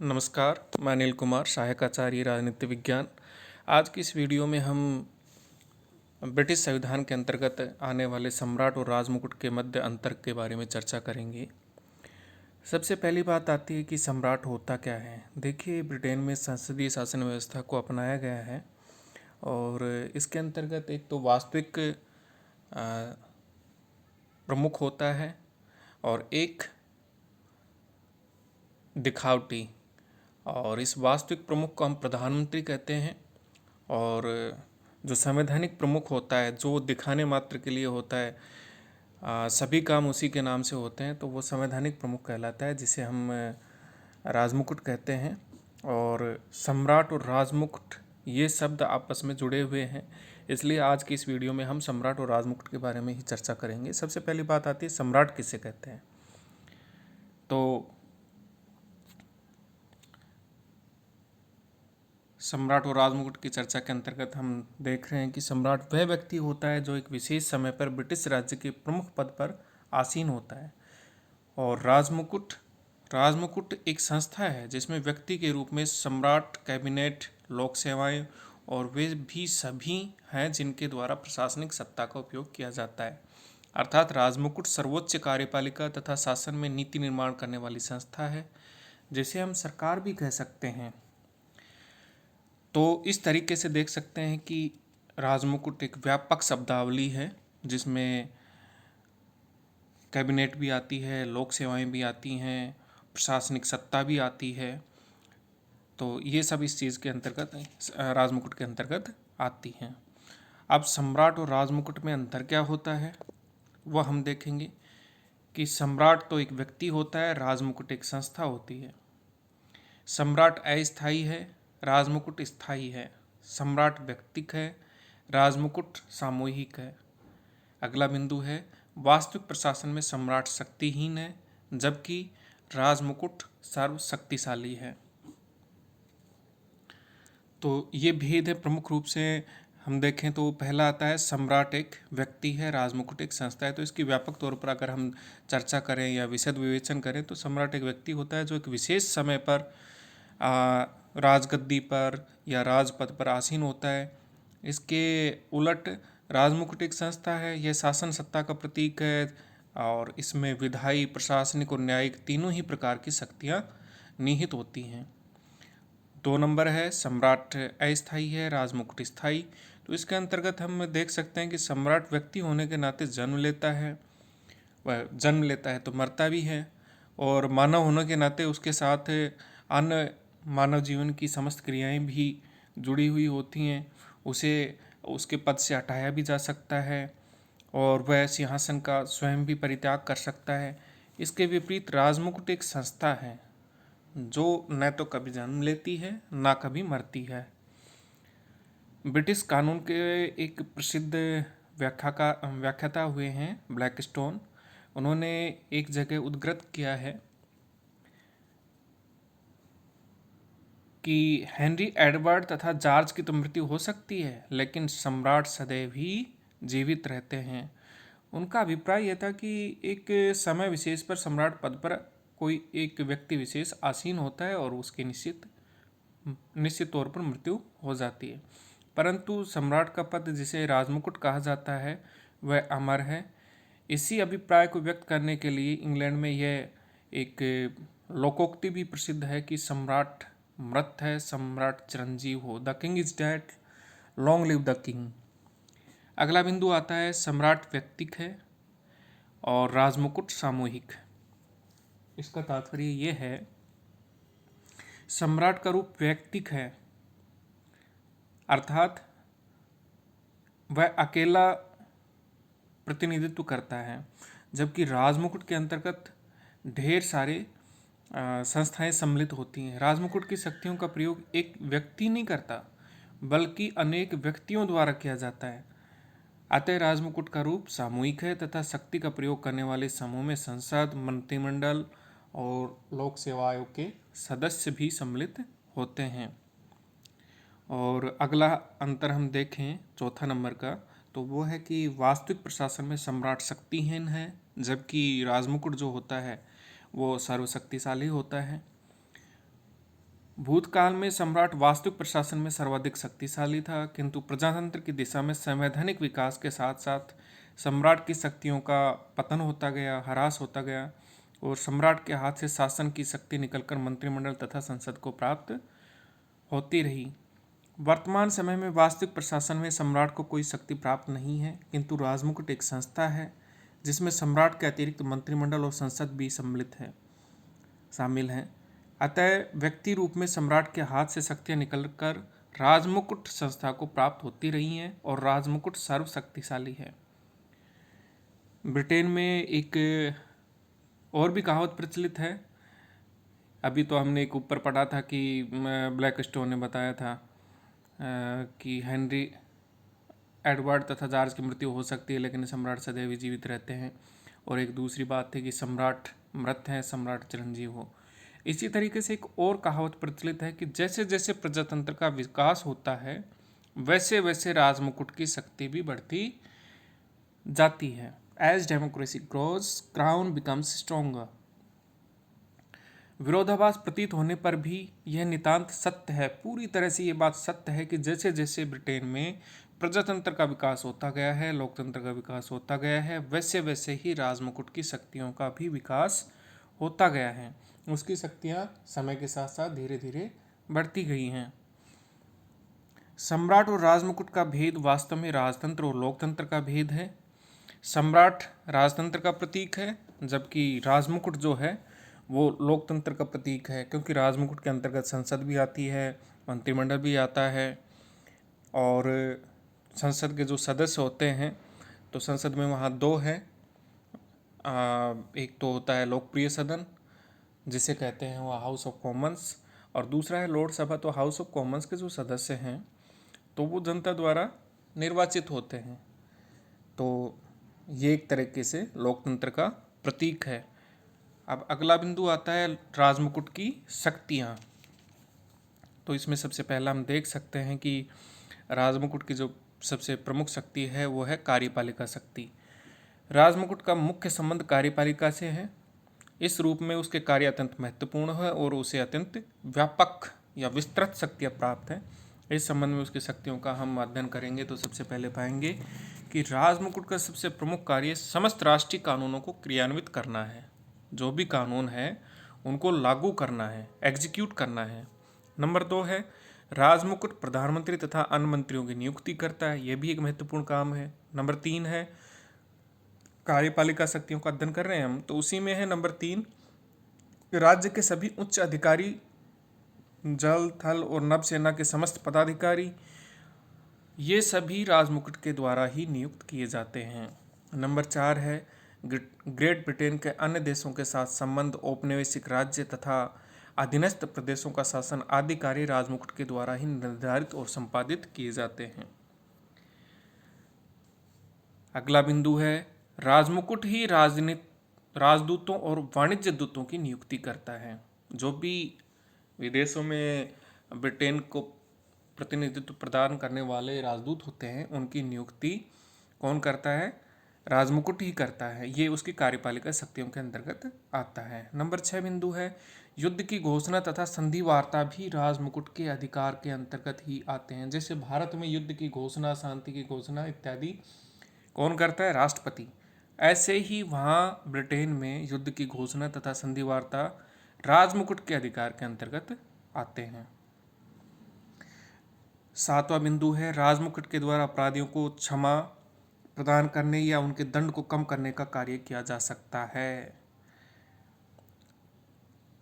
नमस्कार, मैं अनिल कुमार, सहायक आचार्य राजनीति विज्ञान। आज की इस वीडियो में हम ब्रिटिश संविधान के अंतर्गत आने वाले सम्राट और राजमुकुट के मध्य अंतर के बारे में चर्चा करेंगे। सबसे पहली बात आती है कि सम्राट होता क्या है। देखिए, ब्रिटेन में संसदीय शासन व्यवस्था को अपनाया गया है और इसके अंतर्गत एक तो वास्तविक प्रमुख होता है और एक दिखावटी। और इस वास्तविक प्रमुख को हम प्रधानमंत्री कहते हैं और जो संवैधानिक प्रमुख होता है, जो दिखाने मात्र के लिए होता है, सभी काम उसी के नाम से होते हैं, तो वो संवैधानिक प्रमुख कहलाता है, जिसे हम राजमुकुट कहते हैं। और सम्राट और राजमुकुट ये शब्द आपस में जुड़े हुए हैं, इसलिए आज की इस वीडियो में हम सम्राट और राजमुकुट के बारे में ही चर्चा करेंगे। सबसे पहली बात आती है सम्राट किसे कहते हैं। तो सम्राट और राजमुकुट की चर्चा के अंतर्गत हम देख रहे हैं कि सम्राट वह व्यक्ति होता है जो एक विशेष समय पर ब्रिटिश राज्य के प्रमुख पद पर आसीन होता है। और राजमुकुट राजमुकुट एक संस्था है जिसमें व्यक्ति के रूप में सम्राट, कैबिनेट, लोक सेवाएं और वे भी सभी हैं जिनके द्वारा प्रशासनिक सत्ता का उपयोग किया जाता है। अर्थात राजमुकुट सर्वोच्च कार्यपालिका तथा शासन में नीति निर्माण करने वाली संस्था है, जिसे हम सरकार भी कह सकते हैं। तो इस तरीके से देख सकते हैं कि राजमुकुट एक व्यापक शब्दावली है जिसमें कैबिनेट भी आती है, लोक सेवाएं भी आती हैं, प्रशासनिक सत्ता भी आती है। तो ये सब इस चीज़ के अंतर्गत, राजमुकुट के अंतर्गत आती हैं। अब सम्राट और राजमुकुट में अंतर क्या होता है वह हम देखेंगे कि सम्राट तो एक व्यक्ति होता है, राजमुकुट एक संस्था होती है। सम्राट अस्थायी है, राजमुकुट स्थायी है। सम्राट व्यक्तिक है, राजमुकुट सामूहिक है। अगला बिंदु है, वास्तविक प्रशासन में सम्राट शक्तिहीन है जबकि राजमुकुट सर्वशक्तिशाली है। तो ये भेद है प्रमुख रूप से। हम देखें तो पहला आता है सम्राट एक व्यक्ति है, राजमुकुट एक संस्था है। तो इसकी व्यापक तौर पर अगर हम चर्चा करें या विशद विवेचन करें तो सम्राट एक व्यक्ति होता है जो एक विशेष समय पर राजगद्दी पर या राजपद पर आसीन होता है। इसके उलट राजमुकुट एक संस्था है, यह शासन सत्ता का प्रतीक है और इसमें विधायी, प्रशासनिक और न्यायिक तीनों ही प्रकार की शक्तियाँ निहित होती हैं। 2 नंबर है सम्राट अस्थायी है, राजमुकुट स्थायी। तो इसके अंतर्गत हम देख सकते हैं कि सम्राट व्यक्ति होने के नाते जन्म लेता है, वह जन्म लेता है तो मरता भी है, और मानव होने के नाते उसके साथ अन्य मानव जीवन की समस्त क्रियाएं भी जुड़ी हुई होती हैं। उसे उसके पद से हटाया भी जा सकता है और वह सिंहासन का स्वयं भी परित्याग कर सकता है। इसके विपरीत राजमुकुट एक संस्था है जो न तो कभी जन्म लेती है ना कभी मरती है। ब्रिटिश कानून के एक प्रसिद्ध व्याख्याता हुए हैं ब्लैकस्टोन। उन्होंने एक जगह उद्धृत किया है कि हेनरी एडवर्ड तथा जॉर्ज की तो मृत्यु हो सकती है लेकिन सम्राट सदैव ही जीवित रहते हैं। उनका अभिप्राय यह था कि एक समय विशेष पर सम्राट पद पर कोई एक व्यक्ति विशेष आसीन होता है और उसकी निश्चित तौर पर मृत्यु हो जाती है, परंतु सम्राट का पद जिसे राजमुकुट कहा जाता है वह अमर है। इसी अभिप्राय को व्यक्त करने के लिए इंग्लैंड में यह एक लोकोक्ति भी प्रसिद्ध है कि सम्राट मृत है, सम्राट चिरंजीव हो। The king is dead, long live the king. अगला बिंदु आता है सम्राट व्यक्तिक है और राजमुकुट सामूहिक। इसका तात्पर्य यह है, सम्राट का रूप व्यक्तिक है अर्थात वह अकेला प्रतिनिधित्व करता है, जबकि राजमुकुट के अंतर्गत ढेर सारे संस्थाएं सम्मिलित होती हैं। राजमुकुट की शक्तियों का प्रयोग एक व्यक्ति नहीं करता बल्कि अनेक व्यक्तियों द्वारा किया जाता है। अतः राजमुकुट का रूप सामूहिक है तथा शक्ति का प्रयोग करने वाले समूह में संसद, मंत्रिमंडल और लोक सेवा आयोग के सदस्य भी सम्मिलित होते हैं। और अगला अंतर हम देखें चौथा नंबर का, तो वो है कि वास्तविक प्रशासन में सम्राट शक्तिहीन है जबकि राजमुकुट जो होता है वो सर्वशक्तिशाली होता है। भूतकाल में सम्राट वास्तविक प्रशासन में सर्वाधिक शक्तिशाली था, किंतु प्रजातंत्र की दिशा में संवैधानिक विकास के साथ साथ सम्राट की शक्तियों का पतन होता गया, ह्रास होता गया और सम्राट के हाथ से शासन की शक्ति निकलकर मंत्रिमंडल तथा संसद को प्राप्त होती रही। वर्तमान समय में वास्तविक प्रशासन में सम्राट को कोई शक्ति प्राप्त नहीं है, किंतु राजमुकुट एक संस्था है जिसमें सम्राट के अतिरिक्त मंत्रिमंडल और संसद भी शामिल हैं। अतः व्यक्ति रूप में सम्राट के हाथ से शक्तियाँ निकलकर राजमुकुट संस्था को प्राप्त होती रही हैं और राजमुकुट सर्वशक्तिशाली है। ब्रिटेन में एक और भी कहावत प्रचलित है। अभी तो हमने एक ऊपर पढ़ा था कि ब्लैक स्टोन ने बताया था कि हेनरी एडवर्ड तथा जॉर्ज की मृत्यु हो सकती है लेकिन सम्राट सदैव ही जीवित रहते हैं। और एक दूसरी बात थी कि सम्राट मृत है, सम्राट चिरंजीव हो। इसी तरीके से एक और कहावत प्रचलित है कि जैसे जैसे प्रजातंत्र का विकास होता है वैसे वैसे राजमुकुट की शक्ति भी बढ़ती जाती है। As democracy grows crown becomes stronger. विरोधाभास प्रतीत होने पर भी यह नितांत सत्य है, पूरी तरह से ये बात सत्य है कि जैसे जैसे ब्रिटेन में प्रजातंत्र का विकास होता गया है, लोकतंत्र का विकास होता गया है, वैसे वैसे ही राजमुकुट की शक्तियों का भी विकास होता गया है। उसकी शक्तियाँ समय के साथ साथ धीरे धीरे बढ़ती गई हैं। सम्राट और राजमुकुट का भेद वास्तव में राजतंत्र और लोकतंत्र का भेद है। सम्राट राजतंत्र का प्रतीक है, जबकि राजमुकुट जो है वो लोकतंत्र का प्रतीक है, क्योंकि राजमुकुट के अंतर्गत संसद भी आती है, मंत्रिमंडल भी आता है और संसद के जो सदस्य होते हैं तो संसद में वहाँ दो हैं। एक तो होता है लोकप्रिय सदन जिसे कहते हैं वो हाउस ऑफ कॉमन्स, और दूसरा है लोक सभा। तो हाउस ऑफ कॉमन्स के जो सदस्य हैं तो वो जनता द्वारा निर्वाचित होते हैं। तो ये एक तरीके से लोकतंत्र का प्रतीक है। अब अगला बिंदु आता है राजमुकुट की शक्तियाँ। तो इसमें सबसे पहला हम देख सकते हैं कि राजमुकुट की जो सबसे प्रमुख शक्ति है वो है कार्यपालिका शक्ति। राजमुकुट का मुख्य संबंध कार्यपालिका से है। इस रूप में उसके कार्य अत्यंत महत्वपूर्ण है और उसे अत्यंत व्यापक या विस्तृत शक्तियाँ प्राप्त हैं। इस संबंध में उसकी शक्तियों का हम अध्ययन करेंगे तो सबसे पहले पाएंगे कि राजमुकुट का सबसे प्रमुख कार्य समस्त राष्ट्रीय कानूनों को क्रियान्वित करना है। जो भी कानून है उनको लागू करना है, एग्जीक्यूट करना है। नंबर 2 है राजमुकुट प्रधानमंत्री तथा अन्य मंत्रियों की नियुक्ति करता है, यह भी एक महत्वपूर्ण काम है। नंबर 3 है कार्यपालिका शक्तियों का अध्ययन कर रहे हैं हम, तो उसी में है नंबर 3 राज्य के सभी उच्च अधिकारी, जल थल और नभ सेना के समस्त पदाधिकारी, ये सभी राजमुकुट के द्वारा ही नियुक्त किए जाते हैं। नंबर 4 है ग्रेट ब्रिटेन के अन्य देशों के साथ संबंध, औपनिवेशिक राज्य तथा अधीनस्थ प्रदेशों का शासन आदि कार्य राजमुकुट के द्वारा ही निर्धारित और संपादित किए जाते हैं। अगला बिंदु है राजमुकुट ही राजदूतों और वाणिज्य दूतों की नियुक्ति करता है। जो भी विदेशों में ब्रिटेन को प्रतिनिधित्व प्रदान करने वाले राजदूत होते हैं उनकी नियुक्ति कौन करता है? राजमुकुट ही करता है। ये उसकी कार्यपालिका शक्तियों के अंतर्गत आता है। नंबर 6 बिंदु है युद्ध की घोषणा तथा संधि वार्ता भी राजमुकुट के अधिकार के अंतर्गत ही आते हैं। जैसे भारत में युद्ध की घोषणा, शांति की घोषणा इत्यादि कौन करता है? राष्ट्रपति। ऐसे ही वहाँ ब्रिटेन में युद्ध की घोषणा तथा संधि वार्ता राजमुकुट के अधिकार के अंतर्गत आते हैं। 7वां बिंदु है राजमुकुट के द्वारा अपराधियों को क्षमा प्रदान करने या उनके दंड को कम करने का कार्य किया जा सकता है।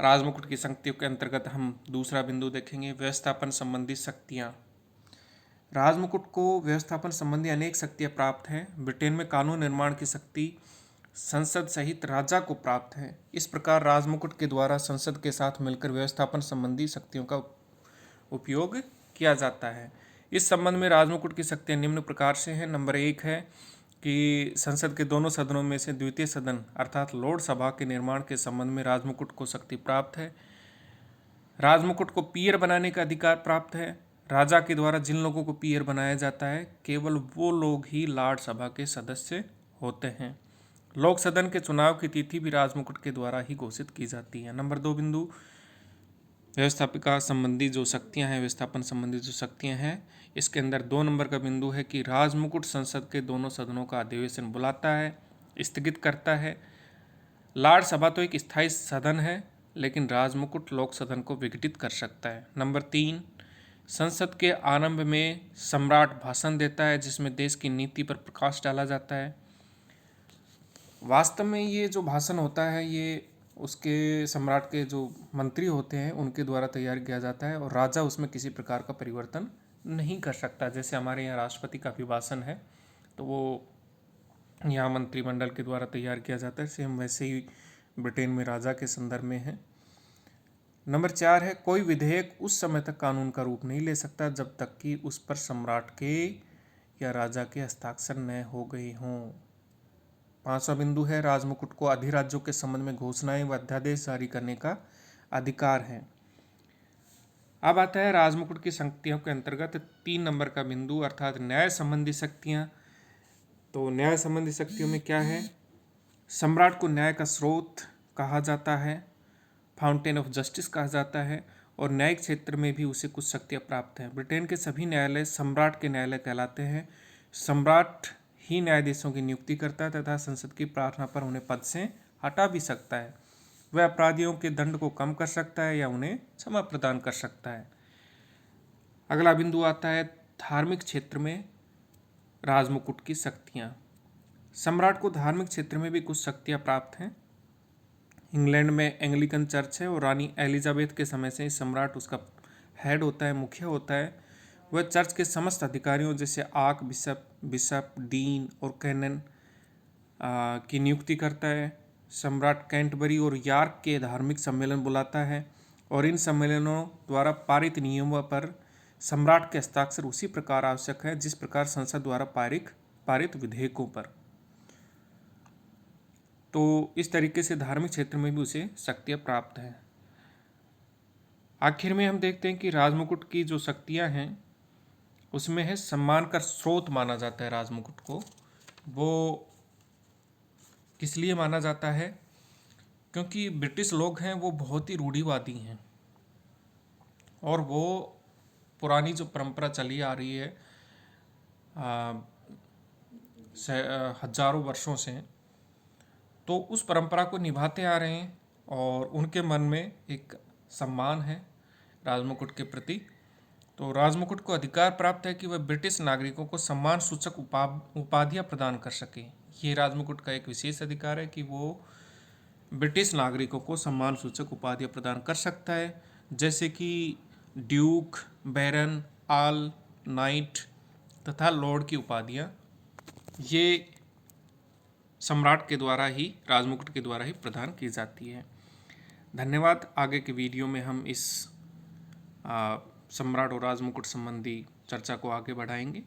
राजमुकुट की शक्तियों के अंतर्गत हम दूसरा बिंदु देखेंगे व्यवस्थापन संबंधी शक्तियाँ। राजमुकुट को व्यवस्थापन संबंधी अनेक शक्तियाँ प्राप्त हैं। ब्रिटेन में कानून निर्माण की शक्ति संसद सहित राजा को प्राप्त है। इस प्रकार राजमुकुट के द्वारा संसद के साथ मिलकर व्यवस्थापन संबंधी शक्तियों का उपयोग किया जाता है। इस संबंध में राजमुकुट की शक्तियाँ निम्न प्रकार से हैं। नंबर 1 है कि संसद के दोनों सदनों में से द्वितीय सदन अर्थात लोक सभा के निर्माण के संबंध में राजमुकुट को शक्ति प्राप्त है। राजमुकुट को पीयर बनाने का अधिकार प्राप्त है। राजा के द्वारा जिन लोगों को पीयर बनाया जाता है केवल वो लोग ही लॉर्ड सभा के सदस्य होते हैं। लोक सदन के चुनाव की तिथि भी राजमुकुट के द्वारा ही घोषित की जाती है। नंबर 2 बिंदु व्यवस्थापिका संबंधी जो शक्तियां हैं, व्यवस्थापन संबंधी जो शक्तियां हैं, इसके अंदर 2 नंबर का बिंदु है कि राजमुकुट संसद के दोनों सदनों का अधिवेशन बुलाता है, स्थगित करता है। लाड़ सभा तो एक स्थायी सदन है, लेकिन राजमुकुट लोक सदन को विघटित कर सकता है। नंबर 3, संसद के आरंभ में सम्राट भाषण देता है जिसमें देश की नीति पर प्रकाश डाला जाता है। वास्तव में ये जो भाषण होता है ये उसके सम्राट के जो मंत्री होते हैं उनके द्वारा तैयार किया जाता है और राजा उसमें किसी प्रकार का परिवर्तन नहीं कर सकता। जैसे हमारे यहाँ राष्ट्रपति का अभिभाषण है तो वो यहाँ मंत्रिमंडल के द्वारा तैयार किया जाता है, सेम वैसे ही ब्रिटेन में राजा के संदर्भ में है। नंबर 4 है, कोई विधेयक उस समय तक कानून का रूप नहीं ले सकता जब तक कि उस पर सम्राट के या राजा के हस्ताक्षर न हो गए हों। 5वां बिंदु है, राजमुकुट को अधिराज्यों के संबंध में घोषणाएं व अध्यादेश जारी करने का अधिकार है। अब आता है राजमुकुट की शक्तियों के अंतर्गत 3 नंबर का बिंदु अर्थात न्याय संबंधी शक्तियां। तो न्याय संबंधी शक्तियों में क्या है? सम्राट को न्याय का स्रोत कहा जाता है, फाउंटेन ऑफ जस्टिस कहा जाता है और न्यायिक क्षेत्र में भी उसे कुछ शक्तियां प्राप्त हैं। ब्रिटेन के सभी न्यायालय सम्राट के न्यायालय कहलाते हैं। सम्राट ही न्यायाधीशों की नियुक्ति करता है तथा संसद की प्रार्थना पर उन्हें पद से हटा भी सकता है। वह अपराधियों के दंड को कम कर सकता है या उन्हें क्षमा प्रदान कर सकता है। अगला बिंदु आता है धार्मिक क्षेत्र में राजमुकुट की शक्तियाँ। सम्राट को धार्मिक क्षेत्र में भी कुछ शक्तियाँ प्राप्त हैं। इंग्लैंड में एंग्लिकन चर्च है और रानी एलिजाबेथ के समय से सम्राट उसका हेड होता है, मुखिया होता है। वह चर्च के समस्त अधिकारियों जैसे आर्क बिशप, डीन और कैनन की नियुक्ति करता है। सम्राट कैंटबरी और यॉर्क के धार्मिक सम्मेलन बुलाता है और इन सम्मेलनों द्वारा पारित नियमों पर सम्राट के हस्ताक्षर उसी प्रकार आवश्यक है जिस प्रकार संसद द्वारा पारित विधेयकों पर। तो इस तरीके से धार्मिक क्षेत्र में भी उसे शक्तियाँ प्राप्त हैं। आखिर में हम देखते हैं कि राजमुकुट की जो शक्तियाँ हैं उसमें है सम्मान का स्रोत माना जाता है राजमुकुट को। वो किस लिए माना जाता है? क्योंकि ब्रिटिश लोग हैं वो बहुत ही रूढ़िवादी हैं और वो पुरानी जो परंपरा चली आ रही है हजारों वर्षों से, तो उस परंपरा को निभाते आ रहे हैं और उनके मन में एक सम्मान है राजमुकुट के प्रति। तो राजमुकुट को अधिकार प्राप्त है कि वह ब्रिटिश नागरिकों को सम्मान सूचक उपाधियां प्रदान कर सके। ये राजमुकुट का एक विशेष अधिकार है कि वो ब्रिटिश नागरिकों को सम्मान सूचक उपाधियां प्रदान कर सकता है, जैसे कि ड्यूक, बैरन, आल, नाइट तथा लॉर्ड की उपाधियां ये सम्राट के द्वारा ही, राजमुकुट के द्वारा ही प्रदान की जाती है। धन्यवाद। आगे के वीडियो में हम इस सम्राट और राजमुकुट संबंधी चर्चा को आगे बढ़ाएंगे।